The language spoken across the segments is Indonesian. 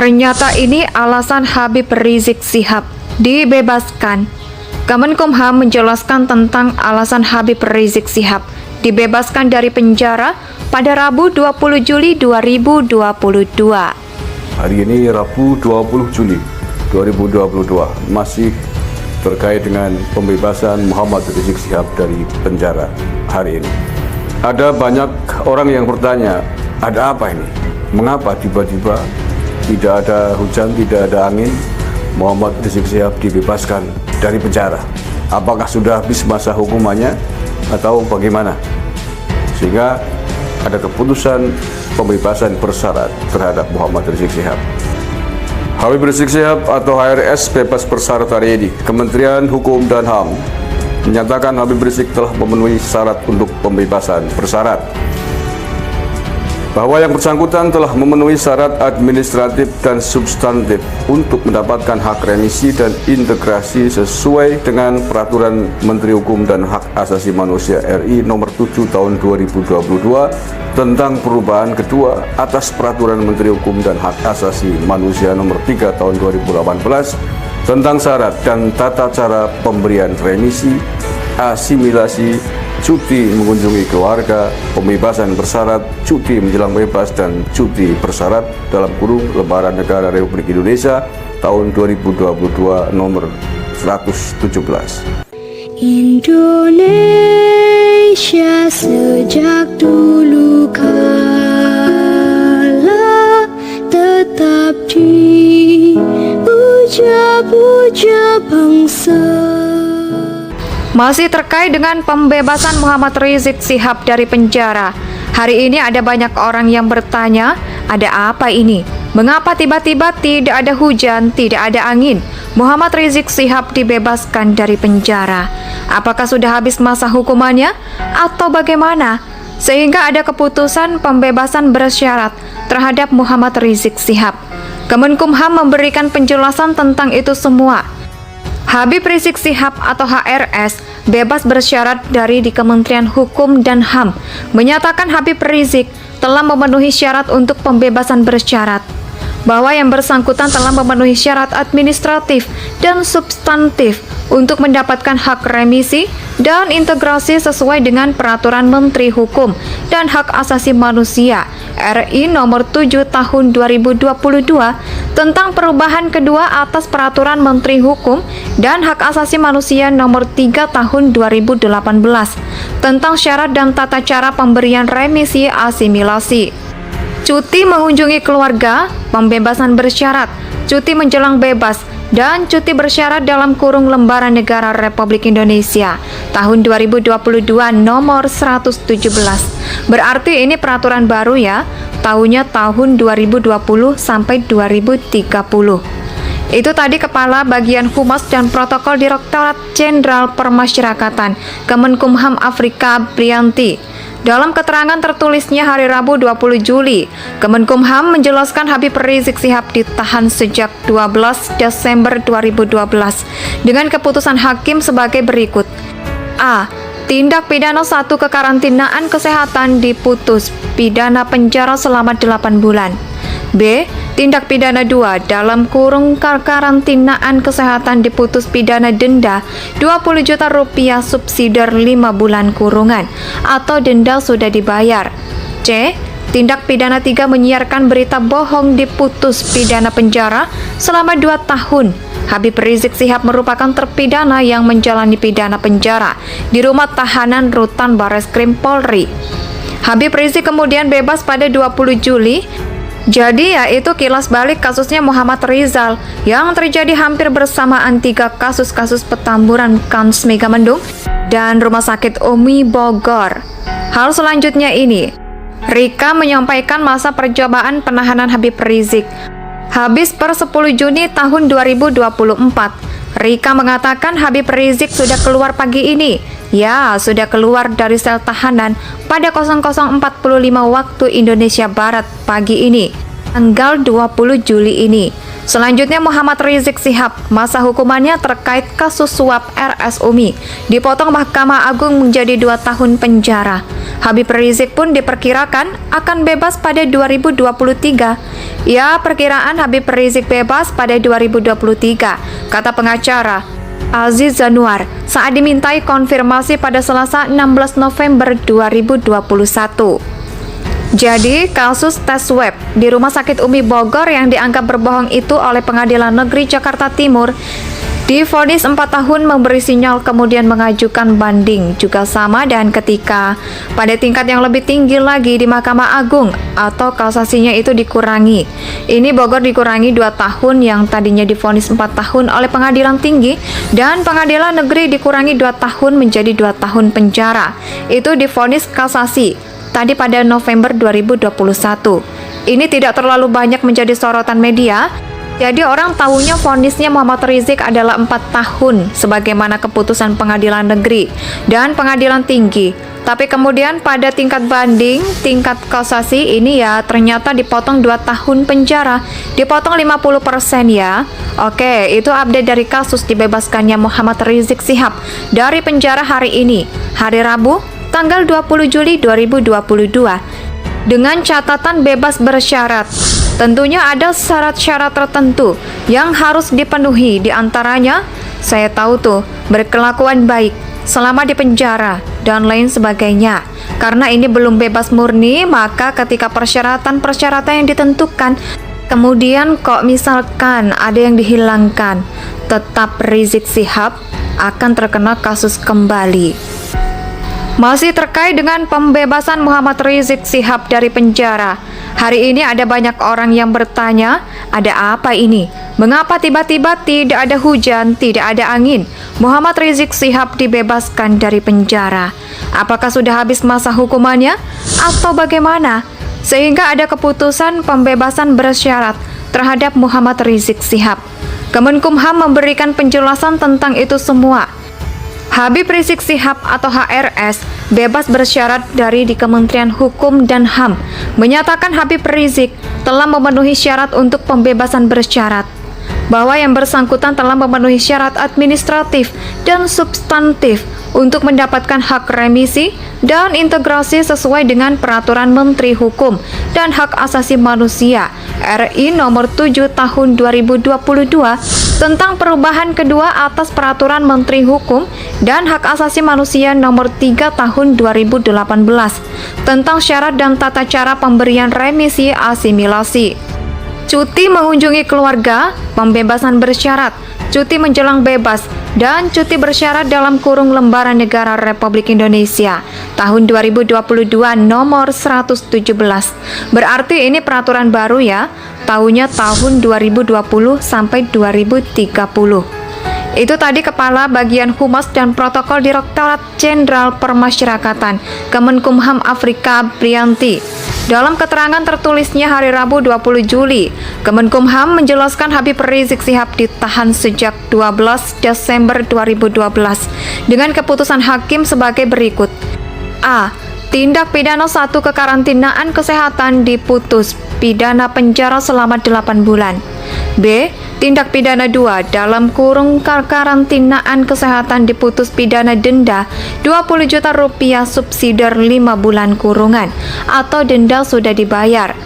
Ternyata ini alasan Habib Rizik Syihab dibebaskan. Kemenkumham menjelaskan tentang alasan Habib Rizik Syihab dibebaskan dari penjara pada Rabu 20 Juli 2022. Hari ini Rabu 20 Juli 2022 masih terkait dengan pembebasan Muhammad Rizik Syihab dari penjara hari ini. Ada banyak orang yang bertanya, ada apa ini? Mengapa tiba-tiba tidak ada hujan, tidak ada angin, Muhammad Rizik Syihab dibebaskan dari penjara? Apakah sudah habis masa hukumannya atau bagaimana? Sehingga ada keputusan pembebasan bersyarat terhadap Muhammad Rizik Syihab. Habib Rizik Syihab atau HRS bebas bersyarat hari ini. Kementerian Hukum dan HAM menyatakan Habib Rizik telah memenuhi syarat untuk pembebasan bersyarat, bahwa yang bersangkutan telah memenuhi syarat administratif dan substantif untuk mendapatkan hak remisi dan integrasi sesuai dengan Peraturan Menteri Hukum dan Hak Asasi Manusia RI Nomor 7 Tahun 2022 tentang perubahan kedua atas Peraturan Menteri Hukum dan Hak Asasi Manusia Nomor 3 Tahun 2018 tentang syarat dan tata cara pemberian remisi, asimilasi, cuti mengunjungi keluarga, pembebasan bersyarat, cuti menjelang bebas, dan cuti bersyarat dalam kurung Lembaran Negara Republik Indonesia tahun 2022 nomor 117. Indonesia sejak dulu kala tetap dipuja-puja bangsa. Masih terkait dengan pembebasan Muhammad Rizik Syihab dari penjara. Hari ini ada banyak orang yang bertanya, ada apa ini? Mengapa tiba-tiba tidak ada hujan, tidak ada angin? Muhammad Rizik Syihab dibebaskan dari penjara. Apakah sudah habis masa hukumannya? Atau bagaimana? Sehingga ada keputusan pembebasan bersyarat terhadap Muhammad Rizik Syihab. Kemenkumham memberikan penjelasan tentang itu semua. Habib Rizik Syihab atau HRS bebas bersyarat dari di Kementerian Hukum dan HAM menyatakan Habib Rizik telah memenuhi syarat untuk pembebasan bersyarat, bahwa yang bersangkutan telah memenuhi syarat administratif dan substantif untuk mendapatkan hak remisi dan integrasi sesuai dengan Peraturan Menteri Hukum dan Hak Asasi Manusia RI Nomor 7 Tahun 2022 tentang perubahan kedua atas Peraturan Menteri Hukum dan Hak Asasi Manusia Nomor 3 Tahun 2018 tentang syarat dan tata cara pemberian remisi asimilasi, cuti mengunjungi keluarga, pembebasan bersyarat, cuti menjelang bebas, dan cuti bersyarat dalam kurung Lembaran Negara Republik Indonesia tahun 2022 nomor 117. Berarti ini peraturan baru ya, tahunnya tahun 2020 sampai 2030. Itu tadi Kepala Bagian Humas dan Protokol Direktorat Jenderal Permasyarakatan Kemenkumham Afrika Brianti. Dalam keterangan tertulisnya hari Rabu 20 Juli, Kemenkumham menjelaskan Habib Rizik Syihab ditahan sejak 12 Desember 2012 dengan keputusan hakim sebagai berikut. A. Tindak pidana 1 kekarantinaan kesehatan diputus pidana penjara selama 8 bulan. B. Tindak pidana 2 dalam kurung kekarantinaan kesehatan diputus pidana denda 20 juta rupiah subsidiar 5 bulan kurungan atau denda sudah dibayar. C. Tindak pidana 3 menyiarkan berita bohong diputus pidana penjara selama 2 tahun. Habib Rizik Syihab merupakan terpidana yang menjalani pidana penjara di rumah tahanan Rutan Bareskrim Polri. Habib Rizik kemudian bebas pada 20 Juli. Jadi ya itu kilas balik kasusnya Muhammad Rizal yang terjadi hampir bersamaan 3 kasus-kasus Petamburan Kans Megamendung dan Rumah Sakit Umi Bogor. Hal selanjutnya ini, Rika menyampaikan masa percobaan penahanan Habib Rizik habis per 10 Juni tahun 2024. Rika mengatakan Habib Rizik sudah keluar pagi ini. Ya, sudah keluar dari sel tahanan pada 00.45 waktu Indonesia Barat pagi ini. tanggal 20 Juli ini. Selanjutnya Muhammad Rizik Syihab, masa hukumannya terkait kasus suap RS Umi dipotong Mahkamah Agung menjadi 2 tahun penjara. Habib Rizik pun diperkirakan akan bebas pada 2023. Ya, perkiraan Habib Rizik bebas pada 2023, kata pengacara Aziz Zanuar saat dimintai konfirmasi pada Selasa 16 November 2021. Jadi, kasus tes swab di Rumah Sakit Umi Bogor yang dianggap berbohong itu oleh Pengadilan Negeri Jakarta Timur divonis 4 tahun memberi sinyal kemudian mengajukan banding juga sama dan ketika pada tingkat yang lebih tinggi lagi di Mahkamah Agung atau kasasinya itu dikurangi. Ini Bogor dikurangi 2 tahun yang tadinya divonis 4 tahun oleh Pengadilan Tinggi dan Pengadilan Negeri dikurangi 2 tahun menjadi 2 tahun penjara. Itu divonis kasasi tadi pada November 2021. Ini tidak terlalu banyak menjadi sorotan media. Jadi orang tahunya vonisnya Muhammad Rizik adalah 4 tahun sebagaimana keputusan Pengadilan Negeri dan Pengadilan Tinggi. Tapi kemudian pada tingkat banding, tingkat kasasi ini ya ternyata dipotong 2 tahun penjara, dipotong 50% ya. Oke, itu update dari kasus dibebaskannya Muhammad Rizik Syihab dari penjara hari ini, hari Rabu, tanggal 20 Juli 2022. Dengan catatan bebas bersyarat. Tentunya ada syarat-syarat tertentu yang harus dipenuhi, di antaranya saya tahu tuh berkelakuan baik selama di penjara dan lain sebagainya. Karena ini belum bebas murni, maka ketika persyaratan-persyaratan yang ditentukan kemudian kok misalkan ada yang dihilangkan, tetap Rizik Syihab akan terkena kasus kembali. Masih terkait dengan pembebasan Muhammad Rizik Syihab dari penjara. Hari ini ada banyak orang yang bertanya, ada apa ini? Mengapa tiba-tiba tidak ada hujan, tidak ada angin? Muhammad Rizik Syihab dibebaskan dari penjara. Apakah sudah habis masa hukumannya? Atau bagaimana? Sehingga ada keputusan pembebasan bersyarat terhadap Muhammad Rizik Syihab. Kemenkumham memberikan penjelasan tentang itu semua. Habib Rizik Syihab atau HRS bebas bersyarat dari di Kementerian Hukum dan HAM menyatakan Habib Rizik telah memenuhi syarat untuk pembebasan bersyarat, bahwa yang bersangkutan telah memenuhi syarat administratif dan substantif untuk mendapatkan hak remisi dan integrasi sesuai dengan Peraturan Menteri Hukum dan Hak Asasi Manusia RI Nomor 7 Tahun 2022 tentang perubahan kedua atas Peraturan Menteri Hukum dan Hak Asasi Manusia Nomor 3 Tahun 2018 tentang syarat dan tata cara pemberian remisi asimilasi. Cuti mengunjungi keluarga, pembebasan bersyarat, cuti menjelang bebas, dan cuti bersyarat dalam kurung Lembaran Negara Republik Indonesia tahun 2022 nomor 117. Berarti ini peraturan baru ya, tahunnya tahun 2020 sampai 2030. Itu tadi Kepala Bagian Humas dan Protokol Direktorat Jenderal Permasyarakatan Kemenkumham Afrika Brianti. Dalam keterangan tertulisnya hari Rabu 20 Juli, Kemenkumham menjelaskan Habib Rizik Syihab ditahan sejak 12 Desember 2012 dengan keputusan hakim sebagai berikut. A. Tindak pidana 1 kekarantinaan kesehatan diputus pidana penjara selama 8 bulan. B. Tindak pidana 2 dalam kurung kekarantinaan kesehatan diputus pidana denda 20 juta rupiah subsidiar 5 bulan kurungan atau denda sudah dibayar.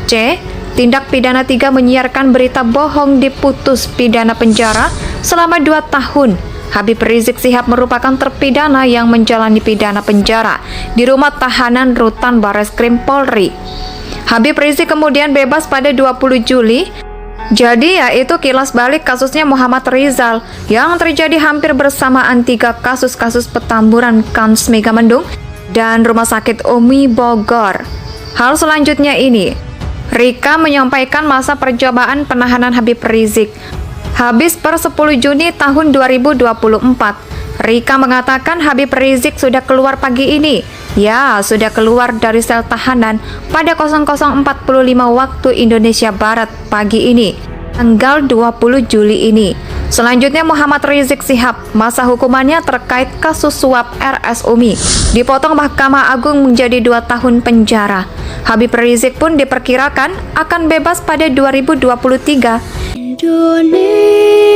C. Tindak pidana 3 menyiarkan berita bohong diputus pidana penjara selama 2 tahun. Habib Rizik Syihab merupakan terpidana yang menjalani pidana penjara di rumah tahanan Rutan Bareskrim Polri. Habib Rizik kemudian bebas pada 20 Juli. Jadi yaitu kilas balik kasusnya Muhammad Rizal yang terjadi hampir bersamaan 3 kasus-kasus Petamburan Kans Megamendung dan Rumah Sakit Umi Bogor. Hal selanjutnya ini, Rika menyampaikan masa percobaan penahanan Habib Rizik habis per 10 Juni tahun 2024. Rika mengatakan Habib Rizik sudah keluar pagi ini. Ya, sudah keluar dari sel tahanan pada 00.45 waktu Indonesia Barat pagi ini, tanggal 20 Juli ini. Selanjutnya Muhammad Rizik Syihab, masa hukumannya terkait kasus suap RS Umi dipotong Mahkamah Agung menjadi 2 tahun penjara. Habib Rizik pun diperkirakan akan bebas pada 2023. Indonesia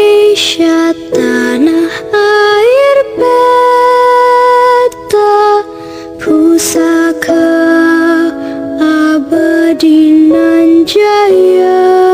tanah air beta, pusaka abadi nan jaya.